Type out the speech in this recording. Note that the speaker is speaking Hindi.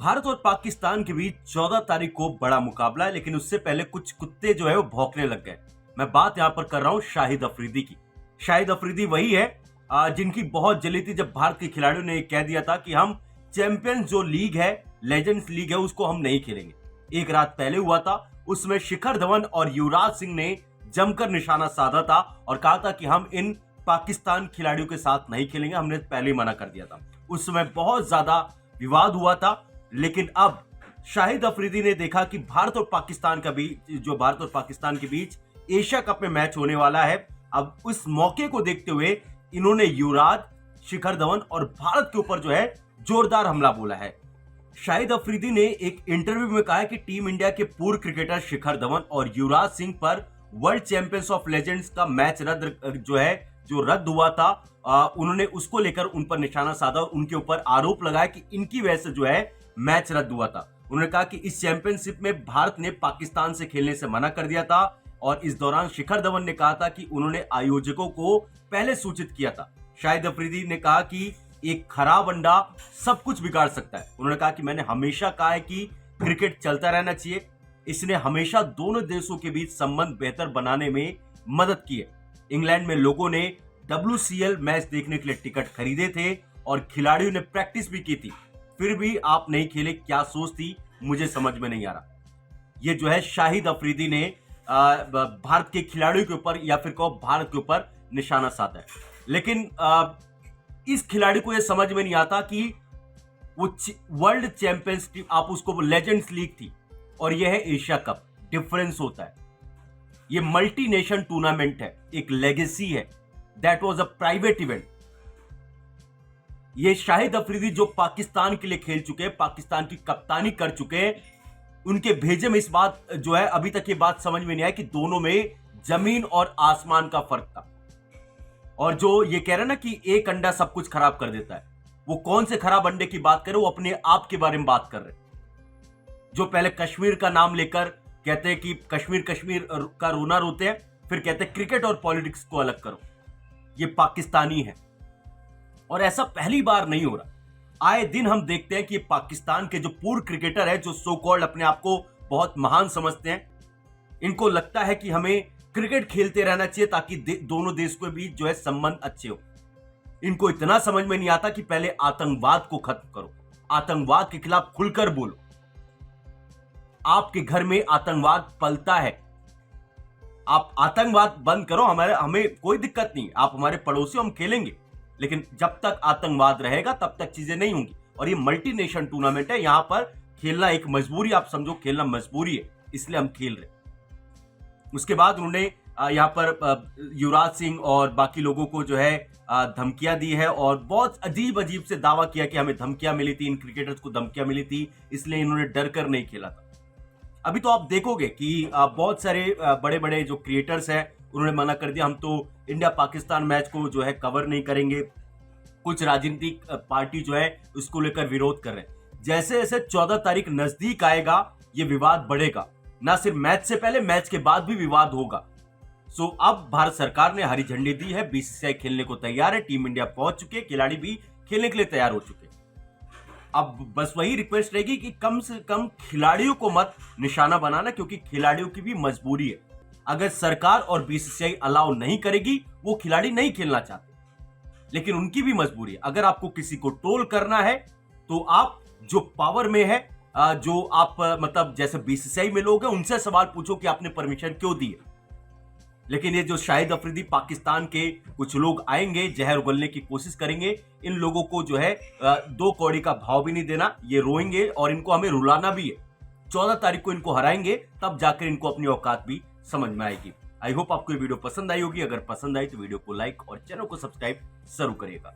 भारत और पाकिस्तान के बीच 14 तारीख को बड़ा मुकाबला है, लेकिन उससे पहले कुछ कुत्ते जो है वो भौंकने लग गए। मैं बात यहां पर कर रहा हूं शाहिद अफरीदी की। शाहिद अफरीदी वही है जिनकी बहुत जली थी जब भारत के खिलाड़ियों ने कह दिया था कि हम चैंपियंस जो लीग है, लेजेंड्स लीग है, उसको हम नहीं खेलेंगे। एक रात पहले हुआ था, उसमें शिखर धवन और युवराज सिंह ने जमकर निशाना साधा था और कहा था कि हम इन पाकिस्तान खिलाड़ियों के साथ नहीं खेलेंगे। हमने पहले ही मना कर दिया था। उस समय बहुत ज्यादा विवाद हुआ था, लेकिन अब शाहिद अफरीदी ने देखा कि भारत और पाकिस्तान के बीच एशिया कप में मैच होने वाला है। अब उस मौके को देखते हुए इन्होंने युवराज, शिखर धवन और भारत के ऊपर जो है जोरदार हमला बोला है। शाहिद अफरीदी ने एक इंटरव्यू में कहा है कि टीम इंडिया के पूर्व क्रिकेटर शिखर धवन और युवराज सिंह पर वर्ल्ड चैंपियंस ऑफ लेजेंड्स का मैच रद्द हुआ था, उन्होंने उसको लेकर उन पर निशाना साधा और उनके ऊपर आरोप लगाया कि इनकी वजह से जो है मैच रद्द हुआ था। उन्होंने कहा कि इस चैंपियनशिप में भारत ने पाकिस्तान से खेलने से मना कर दिया था और इस दौरान शिखर धवन ने कहा था कि उन्होंने आयोजकों को पहले सूचित किया था। शाहिद अफरीदी ने कहा कि एक खराब अंडा सब कुछ बिगाड़ सकता है। उन्होंने कहा कि मैंने हमेशा कहा है कि क्रिकेट चलता रहना चाहिए। इसने हमेशा दोनों देशों के बीच संबंध बेहतर बनाने में मदद की है। इंग्लैंड में लोगों ने WCL मैच देखने के लिए टिकट खरीदे थे और खिलाड़ियों ने प्रैक्टिस भी की थी, फिर भी आप नहीं खेले। क्या सोच थी, मुझे समझ में नहीं आ रहा। ये जो है शाहिद अफरीदी ने भारत के खिलाड़ियों के ऊपर या फिर कहो भारत के ऊपर निशाना साधा है। लेकिन इस खिलाड़ी को यह समझ में नहीं आता कि वो वर्ल्ड चैंपियंस आप उसको लेजेंड्स लीग थी और यह है एशिया कप। डिफरेंस होता है। ये मल्टी नेशन टूर्नामेंट है, एक लेगेसी है। That was a private event. ये शाहिद अफरीदी जो पाकिस्तान के लिए खेल चुके हैं, पाकिस्तान की कप्तानी कर चुके हैं, उनके भेजे में इस बात जो है अभी तक ये बात समझ में नहीं आई कि दोनों में जमीन और आसमान का फर्क था। और जो ये कह रहे ना कि एक अंडा सब कुछ खराब कर देता है, वो कौन से खराब अंडे की बात कर रहे, वो अपने आप के बारे में बात कर रहे। जो पहले कश्मीर का नाम लेकर कहते हैं कि कश्मीर कश्मीर का रोना रोते हैं, फिर कहते हैं क्रिकेट और पॉलिटिक्स को अलग करो। ये पाकिस्तानी है और ऐसा पहली बार नहीं हो रहा। आए दिन हम देखते हैं कि पाकिस्तान के जो पूर्व क्रिकेटर है, जो सो कॉल्ड अपने आप को बहुत महान समझते हैं, इनको लगता है कि हमें क्रिकेट खेलते रहना चाहिए ताकि दोनों देश के बीच जो है संबंध अच्छे हो। इनको इतना समझ में नहीं आता कि पहले आतंकवाद को खत्म करो, आतंकवाद के खिलाफ खुलकर बोलो। आपके घर में आतंकवाद पलता है, आप आतंकवाद बंद करो, हमें कोई दिक्कत नहीं, आप हमारे पड़ोसी, हम खेलेंगे। लेकिन जब तक आतंकवाद रहेगा तब तक चीजें नहीं होंगी। और ये मल्टी नेशन टूर्नामेंट है, यहां पर खेलना एक मजबूरी, आप समझो खेलना मजबूरी है, इसलिए हम खेल रहे। उसके बाद उन्होंने यहां पर युवराज सिंह और बाकी लोगों को जो है धमकियां दी है और बहुत अजीब अजीब से दावा किया कि हमें धमकियां मिली थी, इन क्रिकेटर्स को धमकियां मिली थी, इसलिए इन्होंने डर कर नहीं खेला था। अभी तो आप देखोगे कि बहुत सारे बड़े बड़े जो क्रिएटर्स हैं उन्होंने मना कर दिया, हम तो इंडिया पाकिस्तान मैच को जो है कवर नहीं करेंगे। कुछ राजनीतिक पार्टी जो है उसको लेकर विरोध कर रहे हैं। जैसे जैसे 14 तारीख नजदीक आएगा ये विवाद बढ़ेगा। ना सिर्फ मैच से पहले, मैच के बाद भी विवाद होगा। सो अब भारत सरकार ने हरी झंडी दी है, BCCI खेलने को तैयार है, टीम इंडिया पहुंच चुके हैं, खिलाड़ी भी खेलने के लिए तैयार हो चुके हैं। अब बस वही रिक्वेस्ट रहेगी कि कम से कम खिलाड़ियों को मत निशाना बनाना, क्योंकि खिलाड़ियों की भी मजबूरी है। अगर सरकार और BCCI अलाउ नहीं करेगी, वो खिलाड़ी नहीं खेलना चाहते, लेकिन उनकी भी मजबूरी है। अगर आपको किसी को ट्रोल करना है तो आप जो पावर में है, जो आप मतलब जैसे BCCI में लोग हैं, उनसे सवाल पूछो कि आपने परमिशन क्यों दी है। लेकिन ये जो शाहिद अफरीदी, पाकिस्तान के कुछ लोग आएंगे, जहर उगलने की कोशिश करेंगे। इन लोगों को जो है 2 कौड़ी का भाव भी नहीं देना, ये रोएंगे और इनको हमें रुलाना भी है। 14 तारीख को इनको हराएंगे, तब जाकर इनको अपनी औकात भी समझ में आएगी। आई होप आपको ये वीडियो पसंद आई होगी। अगर पसंद आई तो वीडियो को लाइक और चैनल को सब्सक्राइब जरूर करिएगा।